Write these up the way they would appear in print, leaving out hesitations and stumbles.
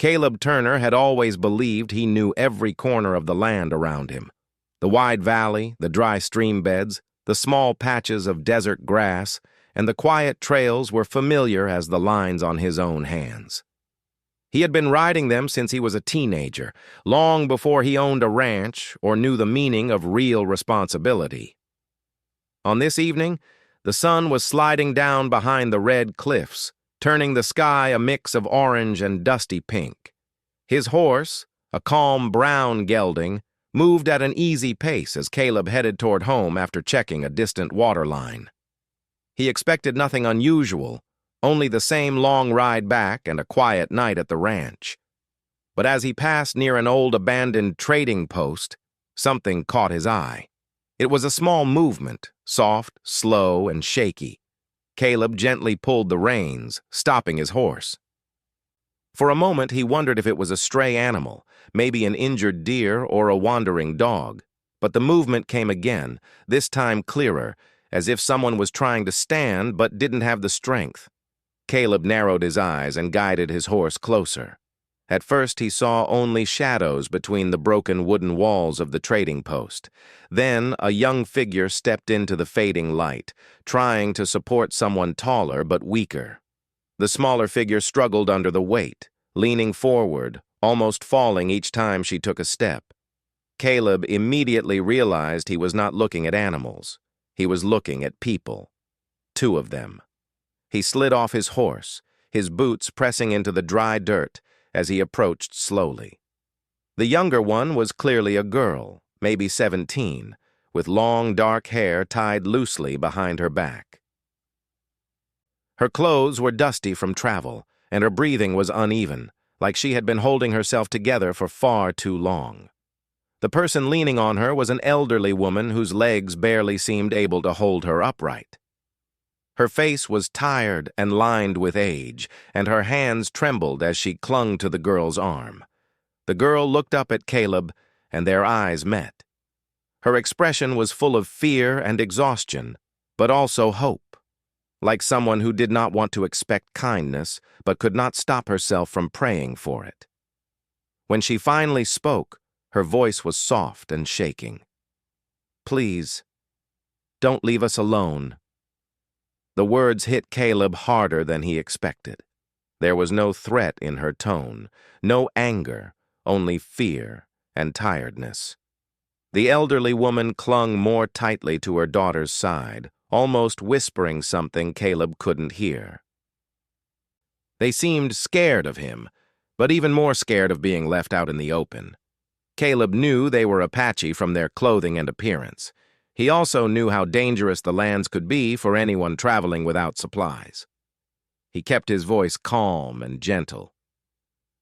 Caleb Turner had always believed he knew every corner of the land around him. The wide valley, the dry stream beds, the small patches of desert grass, and the quiet trails were familiar as the lines on his own hands. He had been riding them since he was a teenager, long before he owned a ranch or knew the meaning of real responsibility. On this evening, the sun was sliding down behind the red cliffs, turning the sky a mix of orange and dusty pink. His horse, a calm brown gelding, moved at an easy pace as Caleb headed toward home after checking a distant water line. He expected nothing unusual, only the same long ride back and a quiet night at the ranch. But as he passed near an old abandoned trading post, something caught his eye. It was a small movement, soft, slow, and shaky. Caleb gently pulled the reins, stopping his horse. For a moment he wondered if it was a stray animal, maybe an injured deer or a wandering dog. But the movement came again, this time clearer, as if someone was trying to stand but didn't have the strength. Caleb narrowed his eyes and guided his horse closer. At first he saw only shadows between the broken wooden walls of the trading post. Then a young figure stepped into the fading light, trying to support someone taller but weaker. The smaller figure struggled under the weight, leaning forward, almost falling each time she took a step. Caleb immediately realized he was not looking at animals. He was looking at people. 2 of them. He slid off his horse, his boots pressing into the dry dirt as he approached slowly. The younger one was clearly a girl, maybe 17, with long dark hair tied loosely behind her back. Her clothes were dusty from travel, and her breathing was uneven, like she had been holding herself together for far too long. The person leaning on her was an elderly woman whose legs barely seemed able to hold her upright. Her face was tired and lined with age, and her hands trembled as she clung to the girl's arm. The girl looked up at Caleb, and their eyes met. Her expression was full of fear and exhaustion, but also hope, like someone who did not want to expect kindness, but could not stop herself from praying for it. When she finally spoke, her voice was soft and shaking. "Please, don't leave us alone." The words hit Caleb harder than he expected. There was no threat in her tone, no anger, only fear and tiredness. The elderly woman clung more tightly to her daughter's side, almost whispering something Caleb couldn't hear. They seemed scared of him, but even more scared of being left out in the open. Caleb knew they were Apache from their clothing and appearance. He also knew how dangerous the lands could be for anyone traveling without supplies. He kept his voice calm and gentle.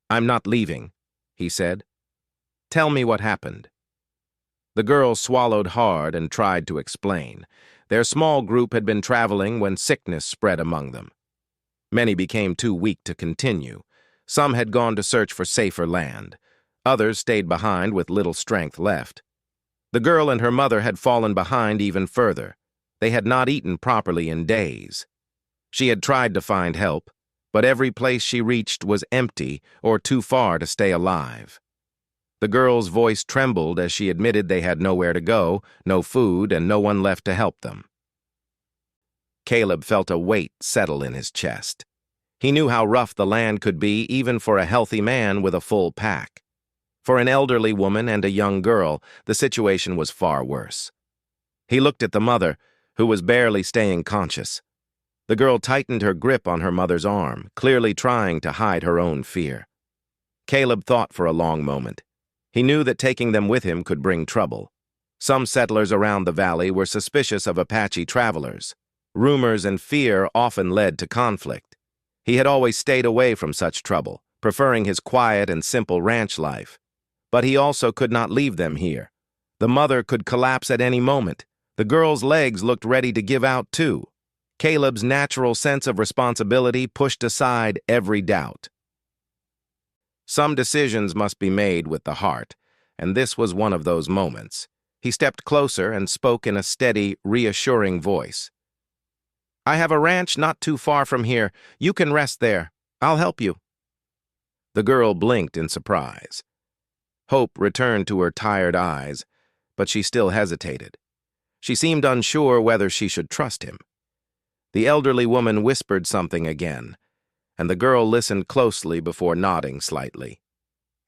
"I'm not leaving," he said. "Tell me what happened." The girl swallowed hard and tried to explain. Their small group had been traveling when sickness spread among them. Many became too weak to continue. Some had gone to search for safer land. Others stayed behind with little strength left. The girl and her mother had fallen behind even further. They had not eaten properly in days. She had tried to find help, but every place she reached was empty or too far to stay alive. The girl's voice trembled as she admitted they had nowhere to go, no food, and no one left to help them. Caleb felt a weight settle in his chest. He knew how rough the land could be even for a healthy man with a full pack. For an elderly woman and a young girl, the situation was far worse. He looked at the mother, who was barely staying conscious. The girl tightened her grip on her mother's arm, clearly trying to hide her own fear. Caleb thought for a long moment. He knew that taking them with him could bring trouble. Some settlers around the valley were suspicious of Apache travelers. Rumors and fear often led to conflict. He had always stayed away from such trouble, preferring his quiet and simple ranch life. But he also could not leave them here. The mother could collapse at any moment. The girl's legs looked ready to give out too. Caleb's natural sense of responsibility pushed aside every doubt. Some decisions must be made with the heart, and this was one of those moments. He stepped closer and spoke in a steady, reassuring voice. "I have a ranch not too far from here. You can rest there. I'll help you." The girl blinked in surprise. Hope returned to her tired eyes, but she still hesitated. She seemed unsure whether she should trust him. The elderly woman whispered something again, and the girl listened closely before nodding slightly.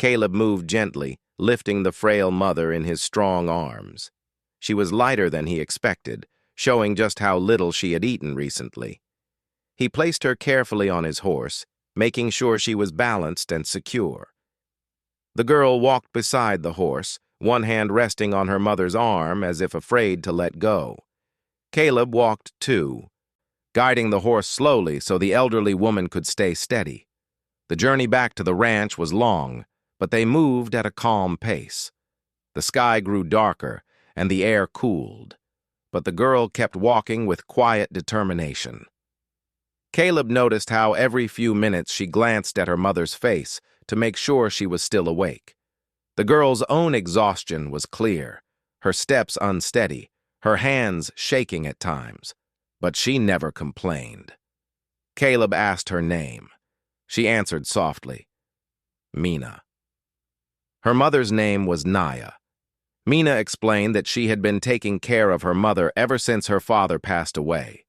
Caleb moved gently, lifting the frail mother in his strong arms. She was lighter than he expected, showing just how little she had eaten recently. He placed her carefully on his horse, making sure she was balanced and secure. The girl walked beside the horse, one hand resting on her mother's arm as if afraid to let go. Caleb walked too, guiding the horse slowly so the elderly woman could stay steady. The journey back to the ranch was long, but they moved at a calm pace. The sky grew darker, and the air cooled, but the girl kept walking with quiet determination. Caleb noticed how every few minutes she glanced at her mother's face to make sure she was still awake. The girl's own exhaustion was clear, her steps unsteady, her hands shaking at times, but she never complained. Caleb asked her name. She answered softly, "Mina." Her mother's name was Naya. Mina explained that she had been taking care of her mother ever since her father passed away.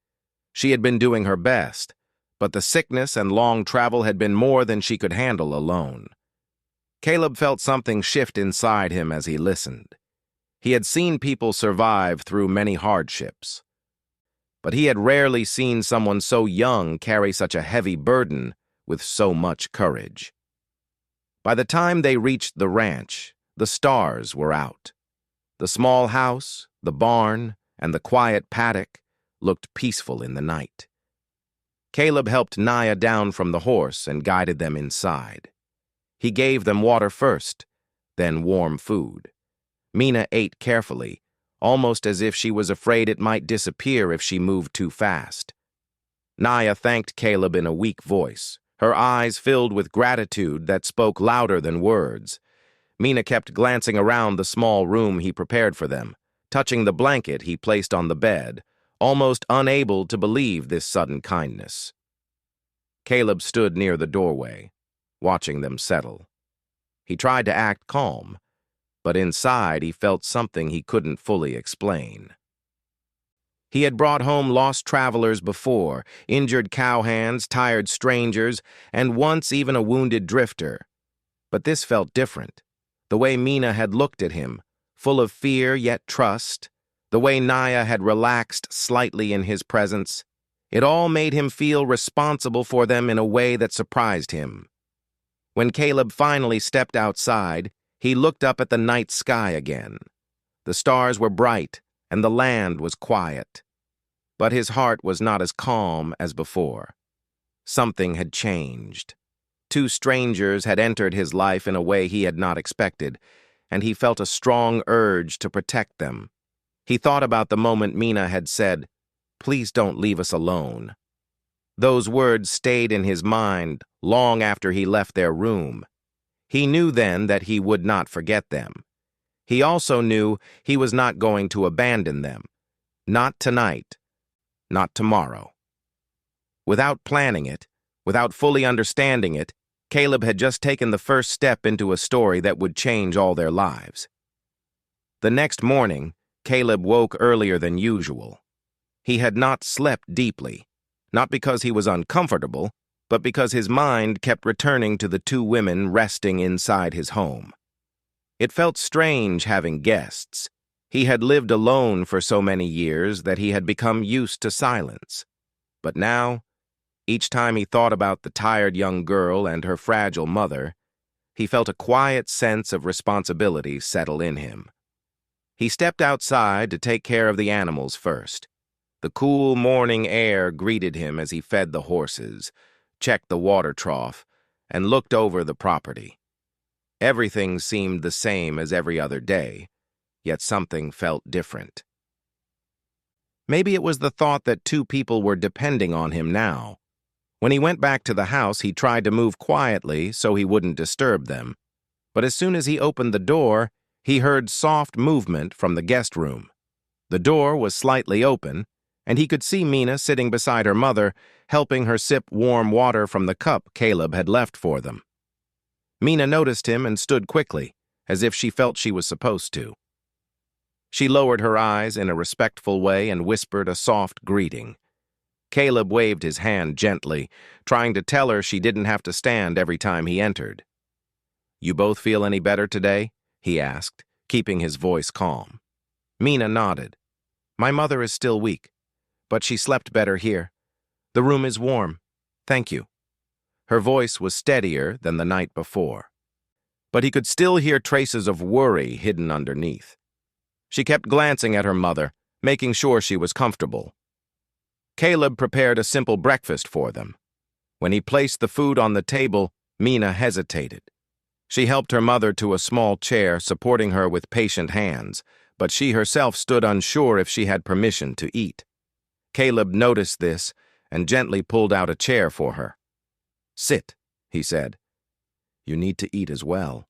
She had been doing her best, but the sickness and long travel had been more than she could handle alone. Caleb felt something shift inside him as he listened. He had seen people survive through many hardships, but he had rarely seen someone so young carry such a heavy burden with so much courage. By the time they reached the ranch, the stars were out. The small house, the barn, and the quiet paddock looked peaceful in the night. Caleb helped Naya down from the horse and guided them inside. He gave them water first, then warm food. Mina ate carefully, almost as if she was afraid it might disappear if she moved too fast. Naya thanked Caleb in a weak voice, her eyes filled with gratitude that spoke louder than words. Mina kept glancing around the small room he prepared for them, touching the blanket he placed on the bed, almost unable to believe this sudden kindness. Caleb stood near the doorway, watching them settle. He tried to act calm, but inside he felt something he couldn't fully explain. He had brought home lost travelers before, injured cowhands, tired strangers, and once even a wounded drifter. But this felt different. The way Mina had looked at him, full of fear yet trust, the way Naya had relaxed slightly in his presence, it all made him feel responsible for them in a way that surprised him. When Caleb finally stepped outside, he looked up at the night sky again. The stars were bright, and the land was quiet. But his heart was not as calm as before. Something had changed. Two strangers had entered his life in a way he had not expected, and he felt a strong urge to protect them. He thought about the moment Mina had said, "Please don't leave us alone." Those words stayed in his mind long after he left their room. He knew then that he would not forget them. He also knew he was not going to abandon them. Not tonight. Not tomorrow. Without planning it, without fully understanding it, Caleb had just taken the first step into a story that would change all their lives. The next morning, Caleb woke earlier than usual. He had not slept deeply, not because he was uncomfortable, but because his mind kept returning to the two women resting inside his home. It felt strange having guests. He had lived alone for so many years that he had become used to silence. But now, each time he thought about the tired young girl and her fragile mother, he felt a quiet sense of responsibility settle in him. He stepped outside to take care of the animals first. The cool morning air greeted him as he fed the horses, checked the water trough, and looked over the property. Everything seemed the same as every other day, yet something felt different. Maybe it was the thought that two people were depending on him now. When he went back to the house, he tried to move quietly so he wouldn't disturb them. But as soon as he opened the door, he heard soft movement from the guest room. The door was slightly open, and he could see Mina sitting beside her mother, helping her sip warm water from the cup Caleb had left for them. Mina noticed him and stood quickly, as if she felt she was supposed to. She lowered her eyes in a respectful way and whispered a soft greeting. Caleb waved his hand gently, trying to tell her she didn't have to stand every time he entered. "You both feel any better today?" he asked, keeping his voice calm. Mina nodded. "My mother is still weak, but she slept better here. The room is warm. Thank you." Her voice was steadier than the night before, but he could still hear traces of worry hidden underneath. She kept glancing at her mother, making sure she was comfortable. Caleb prepared a simple breakfast for them. When he placed the food on the table, Mina hesitated. She helped her mother to a small chair, supporting her with patient hands, but she herself stood unsure if she had permission to eat. Caleb noticed this and gently pulled out a chair for her. "Sit," he said. "You need to eat as well."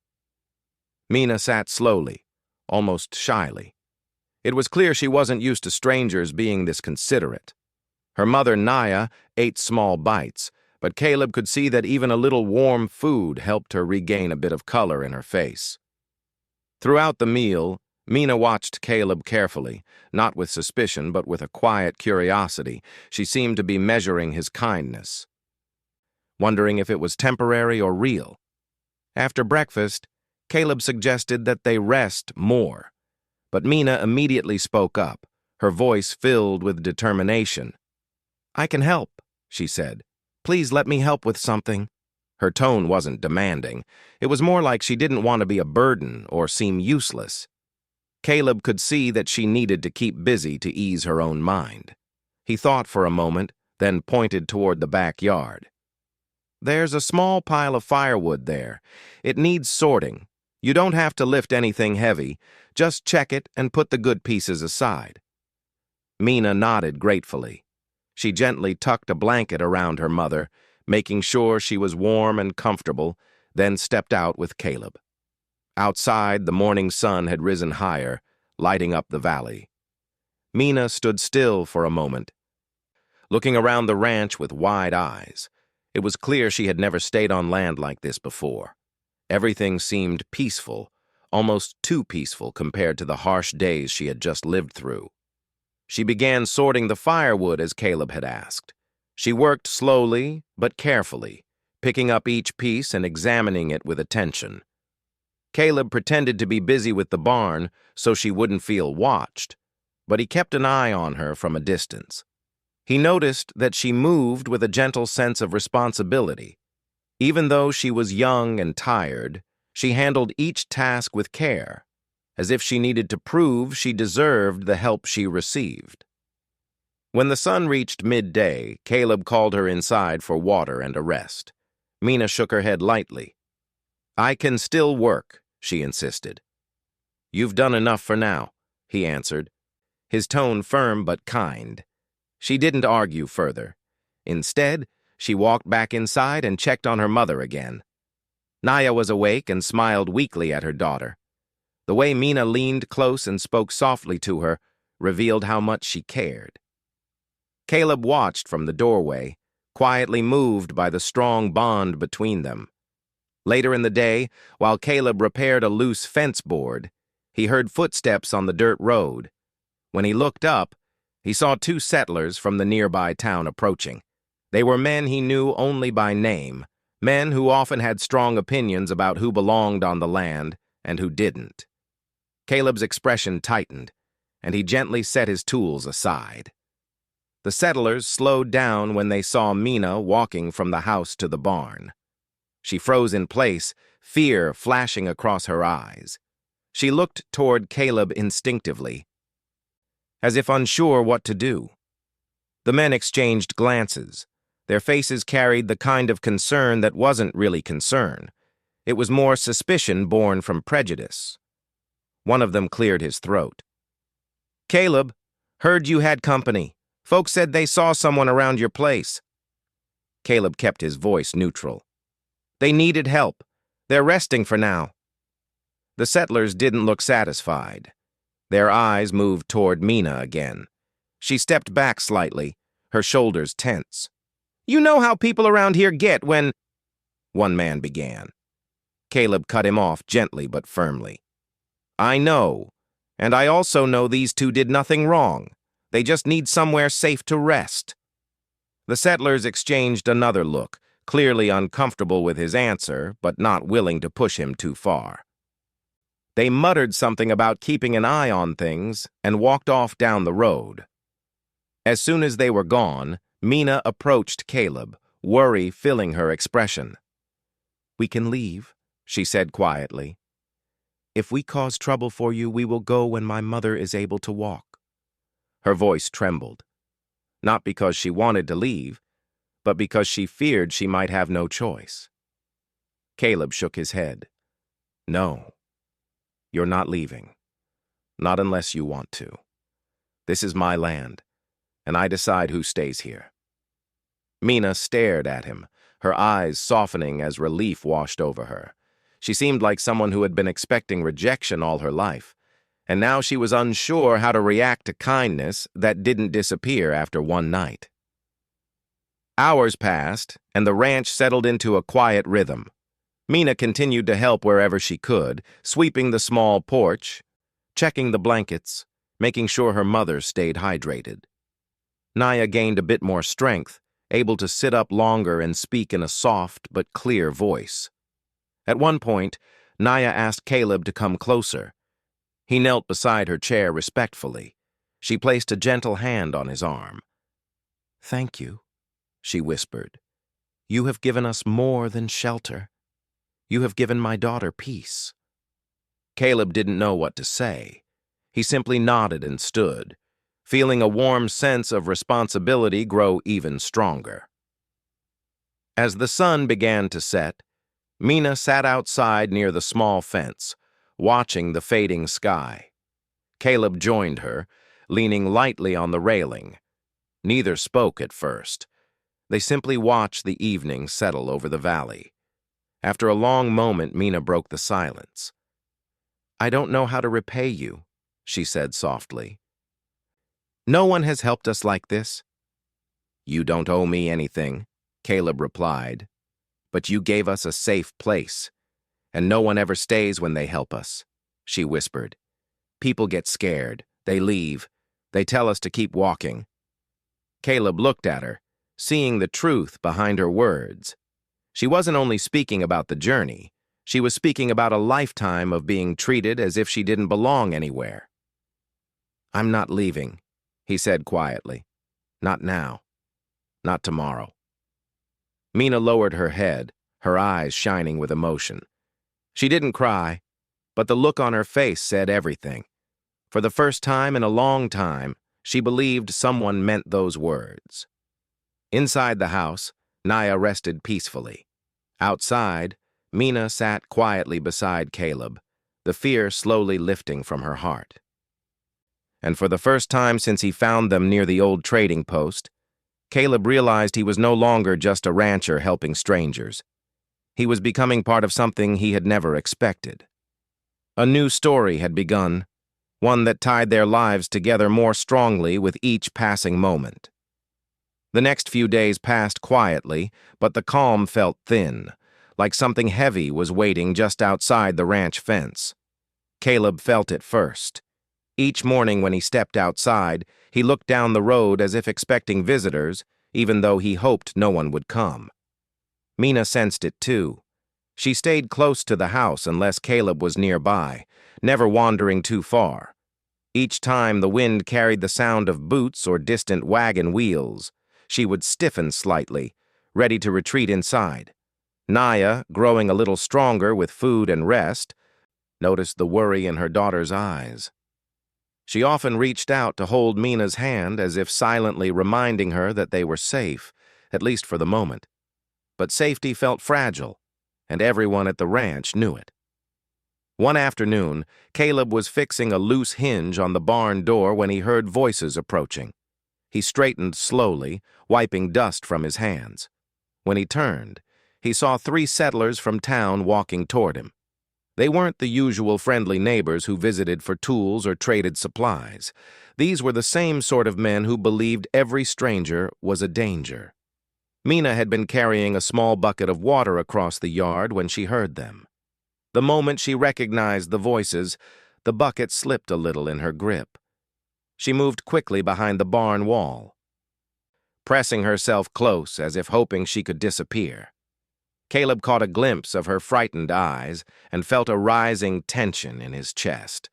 Mina sat slowly, almost shyly. It was clear she wasn't used to strangers being this considerate. Her mother, Naya, ate small bites, but Caleb could see that even a little warm food helped her regain a bit of color in her face. Throughout the meal, Mina watched Caleb carefully, not with suspicion but with a quiet curiosity. She seemed to be measuring his kindness, wondering if it was temporary or real. After breakfast, Caleb suggested that they rest more, but Mina immediately spoke up, her voice filled with determination. "I can help," she said. "Please let me help with something." Her tone wasn't demanding. It was more like she didn't want to be a burden or seem useless. Caleb could see that she needed to keep busy to ease her own mind. He thought for a moment, then pointed toward the backyard. "There's a small pile of firewood there. It needs sorting. You don't have to lift anything heavy. Just check it and put the good pieces aside." Mina nodded gratefully. She gently tucked a blanket around her mother, making sure she was warm and comfortable, then stepped out with Caleb. Outside, the morning sun had risen higher, lighting up the valley. Mina stood still for a moment, looking around the ranch with wide eyes. It was clear she had never stayed on land like this before. Everything seemed peaceful, almost too peaceful compared to the harsh days she had just lived through. She began sorting the firewood as Caleb had asked. She worked slowly but carefully, picking up each piece and examining it with attention. Caleb pretended to be busy with the barn so she wouldn't feel watched, but he kept an eye on her from a distance. He noticed that she moved with a gentle sense of responsibility. Even though she was young and tired, she handled each task with care, as if she needed to prove she deserved the help she received. When the sun reached midday, Caleb called her inside for water and a rest. Mina shook her head lightly. "I can still work," she insisted. "You've done enough for now," he answered, his tone firm but kind. She didn't argue further. Instead, she walked back inside and checked on her mother again. Naya was awake and smiled weakly at her daughter. The way Mina leaned close and spoke softly to her revealed how much she cared. Caleb watched from the doorway, quietly moved by the strong bond between them. Later in the day, while Caleb repaired a loose fence board, he heard footsteps on the dirt road. When he looked up, he saw two settlers from the nearby town approaching. They were men he knew only by name, men who often had strong opinions about who belonged on the land and who didn't. Caleb's expression tightened, and he gently set his tools aside. The settlers slowed down when they saw Mina walking from the house to the barn. She froze in place, fear flashing across her eyes. She looked toward Caleb instinctively, as if unsure what to do. The men exchanged glances. Their faces carried the kind of concern that wasn't really concern. It was more suspicion born from prejudice. One of them cleared his throat. "Caleb, heard you had company. Folks said they saw someone around your place." Caleb kept his voice neutral. "They needed help. They're resting for now." The settlers didn't look satisfied. Their eyes moved toward Mina again. She stepped back slightly, her shoulders tense. "You know how people around here get when—" one man began. Caleb cut him off gently but firmly. I know, and I also know these two did nothing wrong. They just need somewhere safe to rest. The settlers exchanged another look, clearly uncomfortable with his answer, but not willing to push him too far. They muttered something about keeping an eye on things and walked off down the road. As soon as they were gone, Mina approached Caleb, worry filling her expression. We can leave, she said quietly. If we cause trouble for you, we will go when my mother is able to walk. Her voice trembled, not because she wanted to leave, but because she feared she might have no choice. Caleb shook his head. No, you're not leaving. Not unless you want to. This is my land, and I decide who stays here. Mina stared at him, her eyes softening as relief washed over her. She seemed like someone who had been expecting rejection all her life, and now she was unsure how to react to kindness that didn't disappear after one night. Hours passed, and the ranch settled into a quiet rhythm. Mina continued to help wherever she could, sweeping the small porch, checking the blankets, making sure her mother stayed hydrated. Naya gained a bit more strength, able to sit up longer and speak in a soft but clear voice. At one point, Naya asked Caleb to come closer. He knelt beside her chair respectfully. She placed a gentle hand on his arm. Thank you, she whispered. You have given us more than shelter. You have given my daughter peace. Caleb didn't know what to say. He simply nodded and stood, feeling a warm sense of responsibility grow even stronger. As the sun began to set, Mina sat outside near the small fence, watching the fading sky. Caleb joined her, leaning lightly on the railing. Neither spoke at first. They simply watched the evening settle over the valley. After a long moment, Mina broke the silence. I don't know how to repay you, she said softly. No one has helped us like this. You don't owe me anything, Caleb replied. But you gave us a safe place, and no one ever stays when they help us, she whispered. People get scared, they leave, they tell us to keep walking. Caleb looked at her, seeing the truth behind her words. She wasn't only speaking about the journey, she was speaking about a lifetime of being treated as if she didn't belong anywhere. I'm not leaving, he said quietly. Not now. Not tomorrow. Mina lowered her head, her eyes shining with emotion. She didn't cry, but the look on her face said everything. For the first time in a long time, she believed someone meant those words. Inside the house, Naya rested peacefully. Outside, Mina sat quietly beside Caleb, the fear slowly lifting from her heart. And for the first time since he found them near the old trading post, Caleb realized he was no longer just a rancher helping strangers. He was becoming part of something he had never expected. A new story had begun, one that tied their lives together more strongly with each passing moment. The next few days passed quietly, but the calm felt thin, like something heavy was waiting just outside the ranch fence. Caleb felt it first. Each morning when he stepped outside, he looked down the road as if expecting visitors, even though he hoped no one would come. Mina sensed it too. She stayed close to the house unless Caleb was nearby, never wandering too far. Each time the wind carried the sound of boots or distant wagon wheels, she would stiffen slightly, ready to retreat inside. Naya, growing a little stronger with food and rest, noticed the worry in her daughter's eyes. She often reached out to hold Mina's hand as if silently reminding her that they were safe, at least for the moment. But safety felt fragile, and everyone at the ranch knew it. One afternoon, Caleb was fixing a loose hinge on the barn door when he heard voices approaching. He straightened slowly, wiping dust from his hands. When he turned, he saw 3 settlers from town walking toward him. They weren't the usual friendly neighbors who visited for tools or traded supplies. These were the same sort of men who believed every stranger was a danger. Mina had been carrying a small bucket of water across the yard when she heard them. The moment she recognized the voices, the bucket slipped a little in her grip. She moved quickly behind the barn wall, pressing herself close as if hoping she could disappear. Caleb caught a glimpse of her frightened eyes and felt a rising tension in his chest.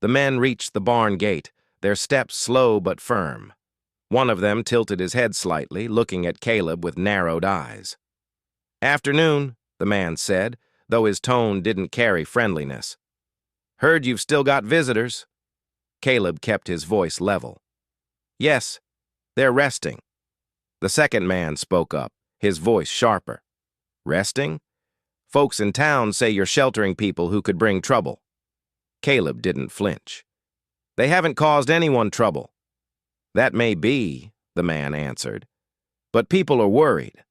The men reached the barn gate, their steps slow but firm. One of them tilted his head slightly, looking at Caleb with narrowed eyes. "Afternoon," the man said, though his tone didn't carry friendliness. "Heard you've still got visitors." Caleb kept his voice level. "Yes, they're resting." The second man spoke up, his voice sharper. "Resting? Folks in town say you're sheltering people who could bring trouble." Caleb didn't flinch. "They haven't caused anyone trouble." "That may be," the man answered, "but people are worried.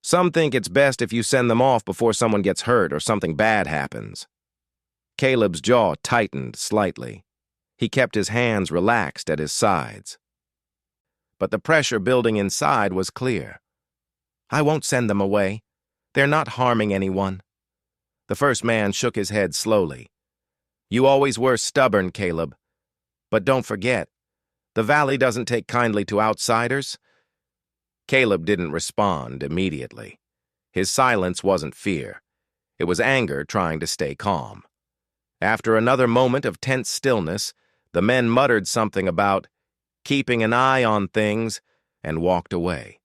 Some think it's best if you send them off before someone gets hurt or something bad happens." Caleb's jaw tightened slightly. He kept his hands relaxed at his sides. But the pressure building inside was clear. "I won't send them away. They're not harming anyone." The first man shook his head slowly. "You always were stubborn, Caleb. But don't forget, the valley doesn't take kindly to outsiders." Caleb didn't respond immediately. His silence wasn't fear. It was anger trying to stay calm. After another moment of tense stillness, the men muttered something about keeping an eye on things and walked away.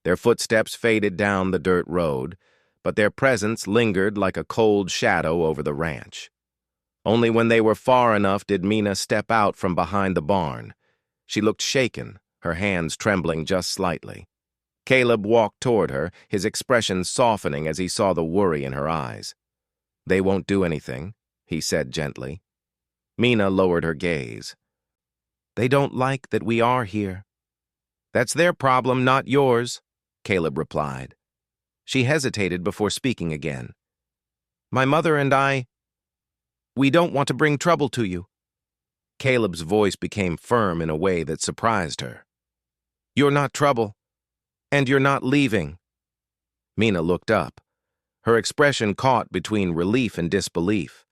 Their footsteps faded down the dirt road, but their presence lingered like a cold shadow over the ranch. Only when they were far enough did Mina step out from behind the barn. She looked shaken, her hands trembling just slightly. Caleb walked toward her, his expression softening as he saw the worry in her eyes. "They won't do anything," he said gently. Mina lowered her gaze. "They don't like that we are here." "That's their problem, not yours," Caleb replied. She hesitated before speaking again. "My mother and we don't want to bring trouble to you." Caleb's voice became firm in a way that surprised her. "You're not trouble, and you're not leaving." Mina looked up, her expression caught between relief and disbelief.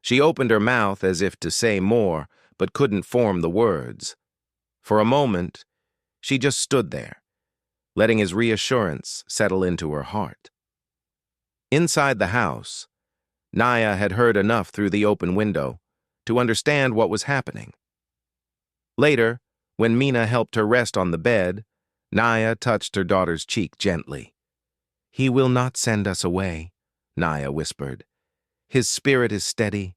She opened her mouth as if to say more, but couldn't form the words. For a moment, she just stood there, letting his reassurance settle into her heart. Inside the house, Naya had heard enough through the open window to understand what was happening. Later, when Mina helped her rest on the bed, Naya touched her daughter's cheek gently. "He will not send us away," Naya whispered. "His spirit is steady.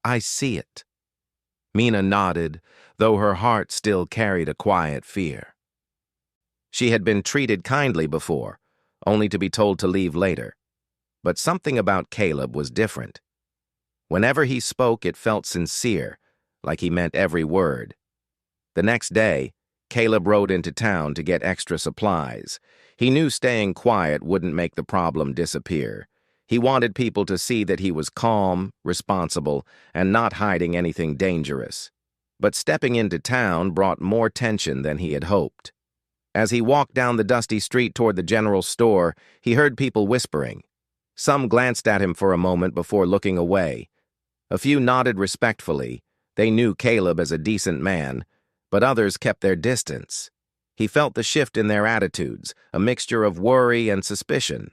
I see it." Mina nodded, though her heart still carried a quiet fear. She had been treated kindly before, only to be told to leave later. But something about Caleb was different. Whenever he spoke, it felt sincere, like he meant every word. The next day, Caleb rode into town to get extra supplies. He knew staying quiet wouldn't make the problem disappear. He wanted people to see that he was calm, responsible, and not hiding anything dangerous. But stepping into town brought more tension than he had hoped. As he walked down the dusty street toward the general store, he heard people whispering. Some glanced at him for a moment before looking away. A few nodded respectfully. They knew Caleb as a decent man, but others kept their distance. He felt the shift in their attitudes, a mixture of worry and suspicion.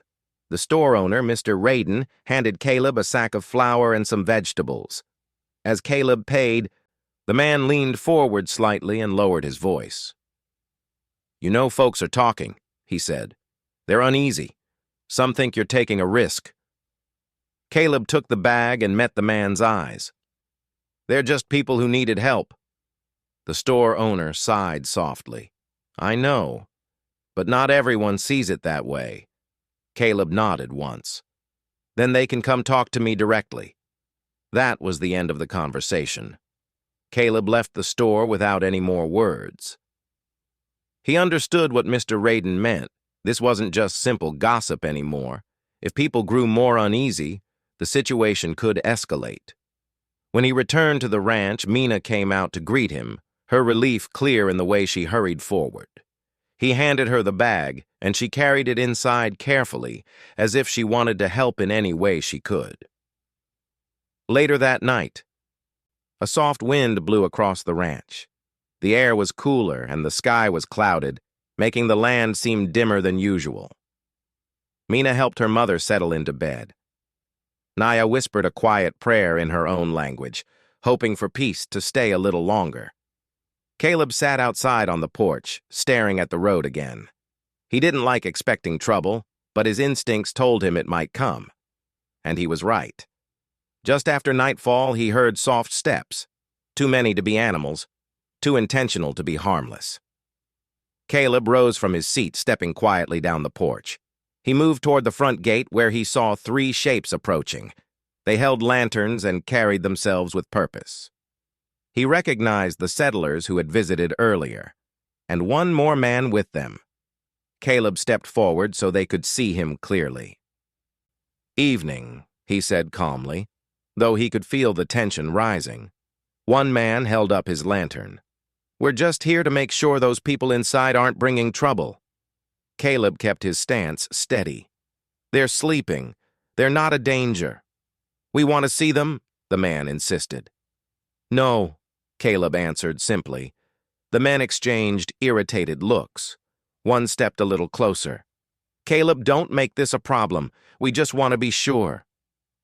The store owner, Mr. Radin, handed Caleb a sack of flour and some vegetables. As Caleb paid, the man leaned forward slightly and lowered his voice. "You know folks are talking," he said. "They're uneasy. Some think you're taking a risk." Caleb took the bag and met the man's eyes. "They're just people who needed help." The store owner sighed softly. "I know, but not everyone sees it that way." Caleb nodded once. "Then they can come talk to me directly." That was the end of the conversation. Caleb left the store without any more words. He understood what Mr. Radin meant. This wasn't just simple gossip anymore. If people grew more uneasy, the situation could escalate. When he returned to the ranch, Mina came out to greet him, her relief clear in the way she hurried forward. He handed her the bag, and she carried it inside carefully, as if she wanted to help in any way she could. Later that night, a soft wind blew across the ranch. The air was cooler and the sky was clouded, making the land seem dimmer than usual. Mina helped her mother settle into bed. Naya whispered a quiet prayer in her own language, hoping for peace to stay a little longer. Caleb sat outside on the porch, staring at the road again. He didn't like expecting trouble, but his instincts told him it might come. And he was right. Just after nightfall, he heard soft steps. Too many to be animals, too intentional to be harmless. Caleb rose from his seat, stepping quietly down the porch. He moved toward the front gate where he saw 3 shapes approaching. They held lanterns and carried themselves with purpose. He recognized the settlers who had visited earlier, and one more man with them. Caleb stepped forward so they could see him clearly. "Evening," he said calmly, though he could feel the tension rising. One man held up his lantern. "We're just here to make sure those people inside aren't bringing trouble." Caleb kept his stance steady. "They're sleeping. They're not a danger." "We want to see them," the man insisted. "No," Caleb answered simply. The men exchanged irritated looks. One stepped a little closer. "Caleb, don't make this a problem. We just want to be sure."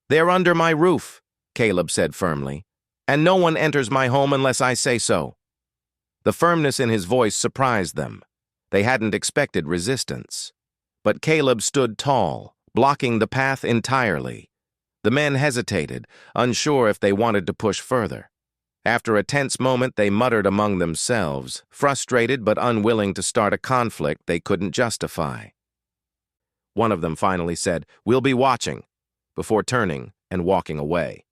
"They're under my roof," Caleb said firmly, "and no one enters my home unless I say so." The firmness in his voice surprised them. They hadn't expected resistance. But Caleb stood tall, blocking the path entirely. The men hesitated, unsure if they wanted to push further. After a tense moment, they muttered among themselves, frustrated but unwilling to start a conflict they couldn't justify. One of them finally said, "We'll be watching," before turning and walking away.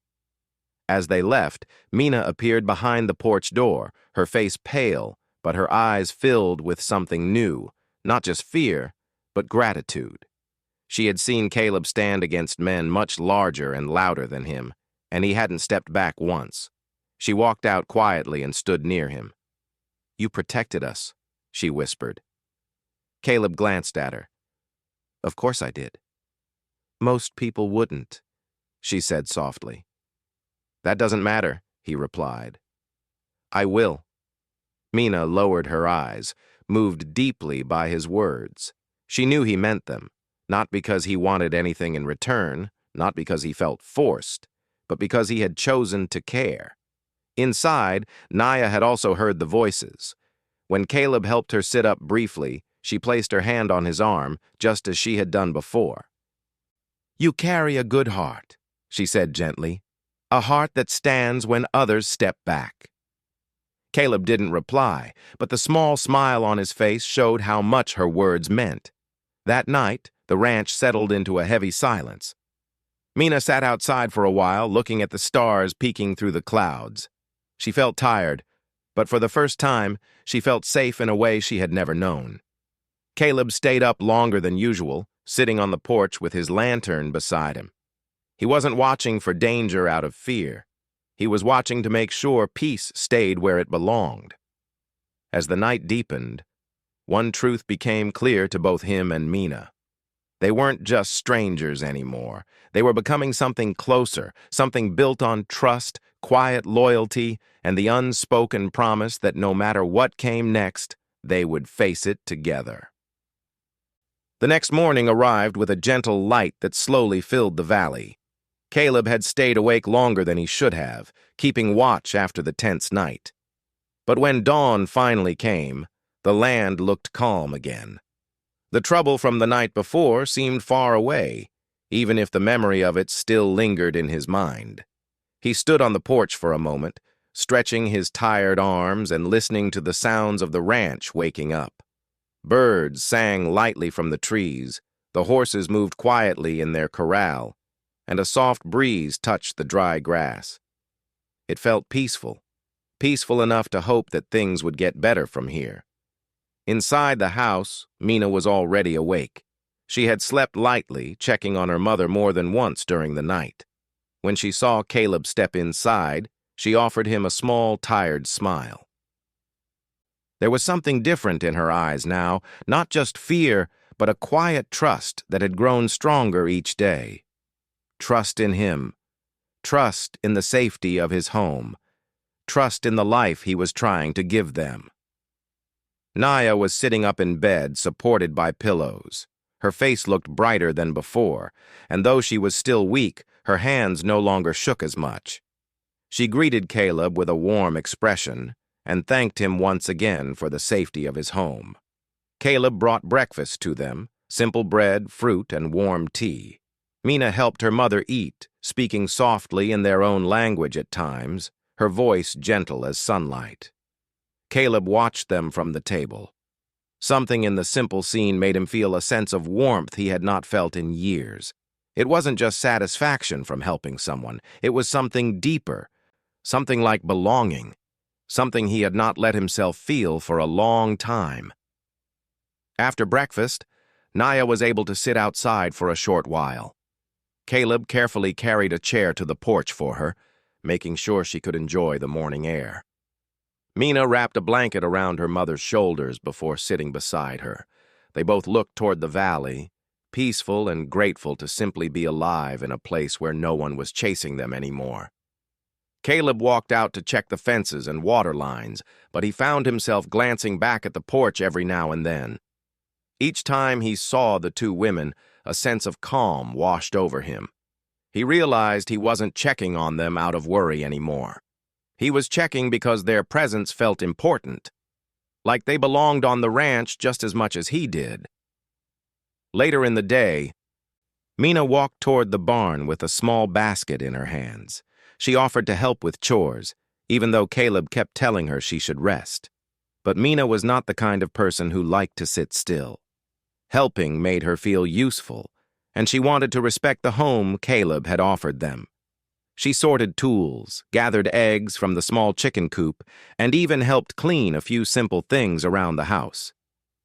As they left, Mina appeared behind the porch door, her face pale, but her eyes filled with something new, not just fear, but gratitude. She had seen Caleb stand against men much larger and louder than him, and he hadn't stepped back once. She walked out quietly and stood near him. "You protected us," she whispered. Caleb glanced at her. "Of course I did." "Most people wouldn't," she said softly. "That doesn't matter," he replied. "I will." Mina lowered her eyes, moved deeply by his words. She knew he meant them, not because he wanted anything in return, not because he felt forced, but because he had chosen to care. Inside, Naya had also heard the voices. When Caleb helped her sit up briefly, she placed her hand on his arm, just as she had done before. "You carry a good heart," she said gently, "a heart that stands when others step back." Caleb didn't reply, but the small smile on his face showed how much her words meant. That night, the ranch settled into a heavy silence. Mina sat outside for a while, looking at the stars peeking through the clouds. She felt tired, but for the first time, she felt safe in a way she had never known. Caleb stayed up longer than usual, sitting on the porch with his lantern beside him. He wasn't watching for danger out of fear. He was watching to make sure peace stayed where it belonged. As the night deepened, one truth became clear to both him and Mina. They weren't just strangers anymore. They were becoming something closer, something built on trust, quiet loyalty, and the unspoken promise that no matter what came next, they would face it together. The next morning arrived with a gentle light that slowly filled the valley. Caleb had stayed awake longer than he should have, keeping watch after the tense night. But when dawn finally came, the land looked calm again. The trouble from the night before seemed far away, even if the memory of it still lingered in his mind. He stood on the porch for a moment, stretching his tired arms and listening to the sounds of the ranch waking up. Birds sang lightly from the trees, the horses moved quietly in their corral, and a soft breeze touched the dry grass. It felt peaceful, peaceful enough to hope that things would get better from here. Inside the house, Mina was already awake. She had slept lightly, checking on her mother more than once during the night. When she saw Caleb step inside, she offered him a small, tired smile. There was something different in her eyes now, not just fear, but a quiet trust that had grown stronger each day. Trust in him. trust in the safety of his home, trust in the life he was trying to give them. Naya was sitting up in bed, supported by pillows. Her face looked brighter than before, and though she was still weak, her hands no longer shook as much. She greeted Caleb with a warm expression and thanked him once again for the safety of his home. Caleb brought breakfast to them, simple bread, fruit, and warm tea. Mina helped her mother eat, speaking softly in their own language at times, her voice gentle as sunlight. Caleb watched them from the table. Something in the simple scene made him feel a sense of warmth he had not felt in years. It wasn't just satisfaction from helping someone, it was something deeper, something like belonging, something he had not let himself feel for a long time. After breakfast, Naya was able to sit outside for a short while. Caleb carefully carried a chair to the porch for her, making sure she could enjoy the morning air. Mina wrapped a blanket around her mother's shoulders before sitting beside her. They both looked toward the valley, peaceful and grateful to simply be alive in a place where no one was chasing them anymore. Caleb walked out to check the fences and water lines, but he found himself glancing back at the porch every now and then. Each time he saw the two women, a sense of calm washed over him. He realized he wasn't checking on them out of worry anymore. He was checking because their presence felt important, like they belonged on the ranch just as much as he did. Later in the day, Mina walked toward the barn with a small basket in her hands. She offered to help with chores, even though Caleb kept telling her she should rest. But Mina was not the kind of person who liked to sit still. Helping made her feel useful, and she wanted to respect the home Caleb had offered them. She sorted tools, gathered eggs from the small chicken coop, and even helped clean a few simple things around the house.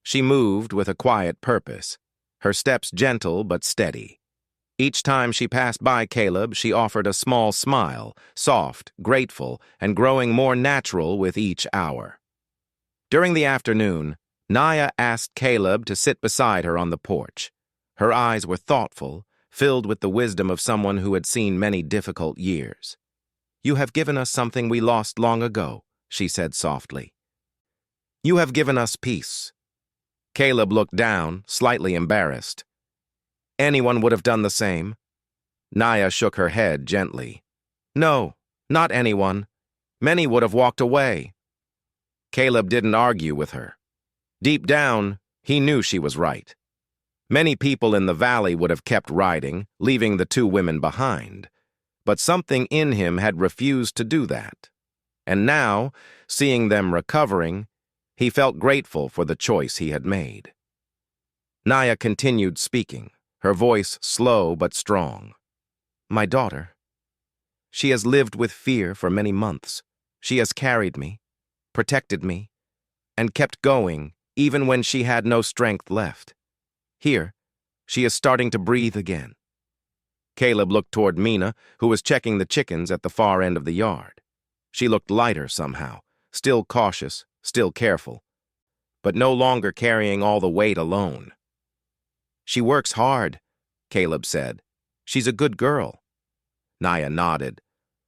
She moved with a quiet purpose, her steps gentle but steady. Each time she passed by Caleb, she offered a small smile, soft, grateful, and growing more natural with each hour. During the afternoon, Naya asked Caleb to sit beside her on the porch. Her eyes were thoughtful, filled with the wisdom of someone who had seen many difficult years. "You have given us something we lost long ago," she said softly. "You have given us peace." Caleb looked down, slightly embarrassed. "Anyone would have done the same." Naya shook her head gently. "No, not anyone. Many would have walked away." Caleb didn't argue with her. Deep down, he knew she was right. Many people in the valley would have kept riding, leaving the two women behind. But something in him had refused to do that. And now, seeing them recovering, he felt grateful for the choice he had made. Naya continued speaking, her voice slow but strong. "My daughter. She has lived with fear for many months. She has carried me, protected me, and kept going even when she had no strength left. Here, she is starting to breathe again." Caleb looked toward Mina, who was checking the chickens at the far end of the yard. She looked lighter somehow, still cautious, still careful, but no longer carrying all the weight alone. "She works hard," Caleb said. "She's a good girl." Naya nodded.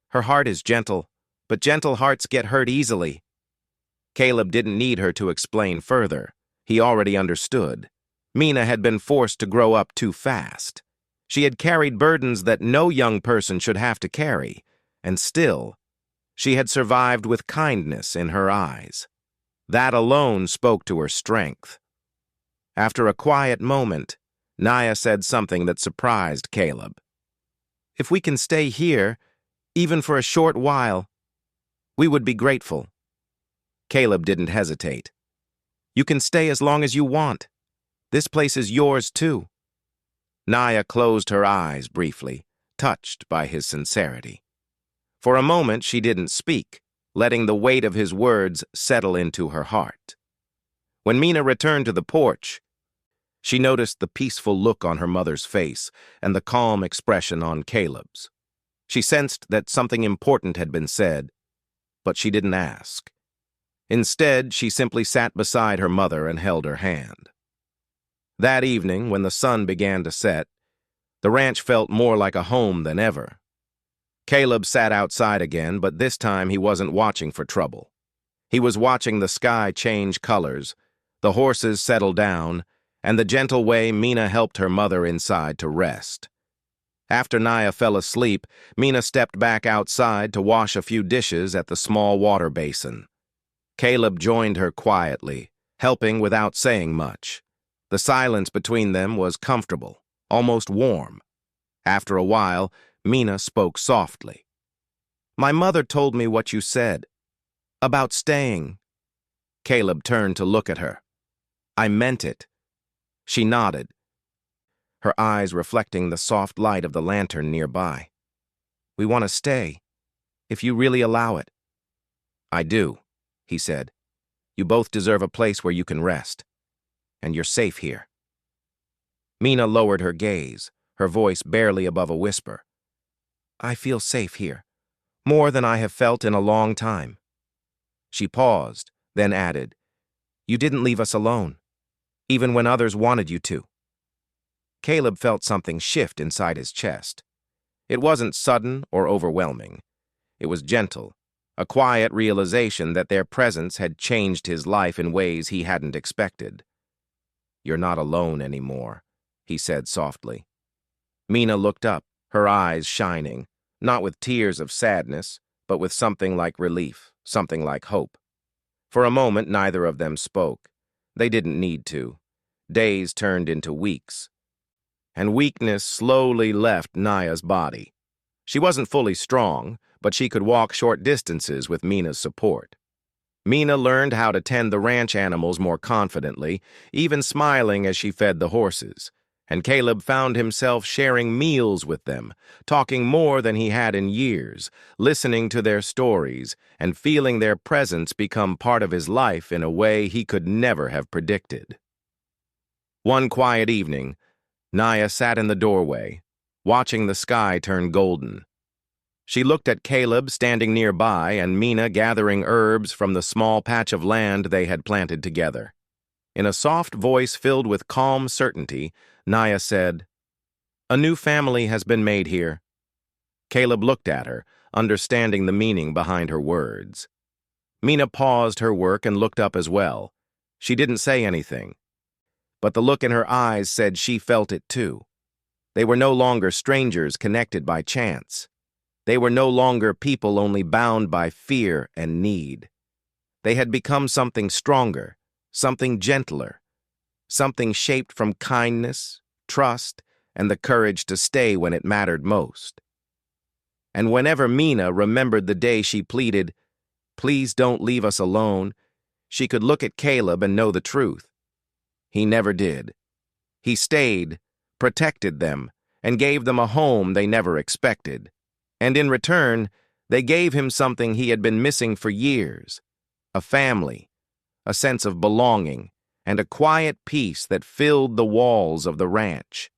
"Her heart is gentle, but gentle hearts get hurt easily." Caleb didn't need her to explain further. He already understood. Mina had been forced to grow up too fast. She had carried burdens that no young person should have to carry, and still, she had survived with kindness in her eyes. That alone spoke to her strength. After a quiet moment, Naya said something that surprised Caleb. "If we can stay here, even for a short while, we would be grateful." Caleb didn't hesitate. "You can stay as long as you want. This place is yours too." Naya closed her eyes briefly, touched by his sincerity. For a moment she didn't speak, letting the weight of his words settle into her heart. When Mina returned to the porch, she noticed the peaceful look on her mother's face and the calm expression on Caleb's. She sensed that something important had been said, but she didn't ask. Instead, she simply sat beside her mother and held her hand. That evening, when the sun began to set, the ranch felt more like a home than ever. Caleb sat outside again, but this time he wasn't watching for trouble. He was watching the sky change colors, the horses settle down, and the gentle way Mina helped her mother inside to rest. After Naya fell asleep, Mina stepped back outside to wash a few dishes at the small water basin. Caleb joined her quietly, helping without saying much. The silence between them was comfortable, almost warm. After a while, Mina spoke softly. "My mother told me what you said. About staying." Caleb turned to look at her. "I meant it." She nodded, her eyes reflecting the soft light of the lantern nearby. "We want to stay, if you really allow it." "I do," he said. "You both deserve a place where you can rest. And you're safe here." Mina lowered her gaze, her voice barely above a whisper. "I feel safe here, more than I have felt in a long time." She paused, then added, "You didn't leave us alone, even when others wanted you to." Caleb felt something shift inside his chest. It wasn't sudden or overwhelming. It was gentle, a quiet realization that their presence had changed his life in ways he hadn't expected. "You're not alone anymore," he said softly. Mina looked up, her eyes shining, not with tears of sadness, but with something like relief, something like hope. For a moment, neither of them spoke. They didn't need to. Days turned into weeks, and weakness slowly left Naya's body. She wasn't fully strong, but she could walk short distances with Mina's support. Mina learned how to tend the ranch animals more confidently, even smiling as she fed the horses, and Caleb found himself sharing meals with them, talking more than he had in years, listening to their stories, and feeling their presence become part of his life in a way he could never have predicted. One quiet evening, Naya sat in the doorway, watching the sky turn golden. She looked at Caleb standing nearby and Mina gathering herbs from the small patch of land they had planted together. In a soft voice filled with calm certainty, Naya said, "A new family has been made here." Caleb looked at her, understanding the meaning behind her words. Mina paused her work and looked up as well. She didn't say anything, but the look in her eyes said she felt it too. They were no longer strangers connected by chance. They were no longer people only bound by fear and need. They had become something stronger, something gentler, something shaped from kindness, trust, and the courage to stay when it mattered most. And whenever Mina remembered the day she pleaded, "Please don't leave us alone," she could look at Caleb and know the truth. He never did. He stayed, protected them, and gave them a home they never expected. And in return, they gave him something he had been missing for years: a family, a sense of belonging, and a quiet peace that filled the walls of the ranch.